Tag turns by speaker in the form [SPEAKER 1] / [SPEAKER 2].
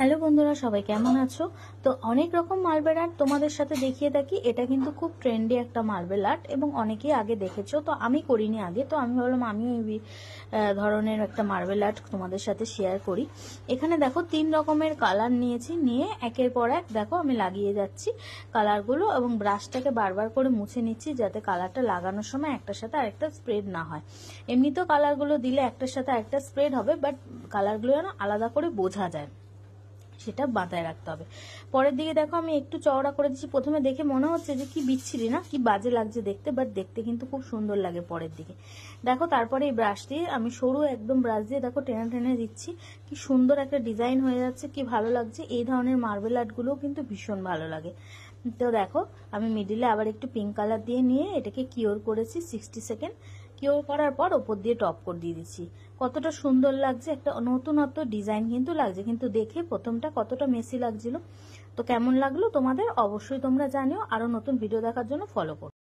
[SPEAKER 1] Hello বন্ধুরা, সবাই কেমন আছো? তো অনেক রকম মার্বেল আর্ট তোমাদের সাথে দেখিয়ে থাকি। এটা কিন্তু খুব ট্রেন্ডি একটা মার্বেল আর্ট এবং অনেকেই আগে দেখেছো, তো আমি করিনি আগে, তো আমি ভাবলাম আমিও এই ধরনের একটা মার্বেল আর্ট তোমাদের সাথে শেয়ার করি। এখানে দেখো 3 রকমের কালার নিয়েছি, নিয়ে একের পর এক দেখো আমি লাগিয়ে যাচ্ছি কালারগুলো এবং ব্রাশটাকে বারবার করে মুছে নিচ্ছি যাতে কালারটা লাগানোর সময় একটার সাথে আরেকটা স্প্রেড না হয়। এমনিতেও কালারগুলো দিলে একটার সাথে আরেকটা স্প্রেড হবে, বাট কালারগুলো যেন আলাদা করে বোঝা যায় সেটা মাথায় রাখতে হবে। পরের দিকে দেখো আমি একটু চওড়া করে দিচ্ছি। প্রথমে দেখে মনে হচ্ছে যে কি বিচ্ছিরি না, কি বাজে লাগছে দেখতে, বাট দেখতে কিন্তু খুব সুন্দর লাগে পরের দিকে। দেখো তারপরে এই ব্রাশ দিয়ে আমি সরু একদম ব্রাশ দিয়ে দেখো টেনে টেনে দিচ্ছি, কি সুন্দর একটা ডিজাইন হয়ে যাচ্ছে, কি ভালো লাগছে। এই ধরনের মার্বেল আর্টগুলোও কিন্তু ভীষণ ভালো লাগে। তো দেখো আমি মিডিলে আবার একটু পিঙ্ক কালার দিয়ে নিয়ে এটাকে কিওর করেছি 60 সেকেন্ড। কিওর করার পর ওপর দিয়ে টপ করে দিয়ে দিচ্ছি। কতটা সুন্দর লাগছে, একটা নতুনত্ব ডিজাইন কিন্তু লাগছে, কিন্তু দেখে প্রথমটা কতটা মেসি লাগছিল। তো কেমন লাগলো তোমাদের অবশ্যই তোমরা জানিও। আরো নতুন ভিডিও দেখার জন্য ফলো করো।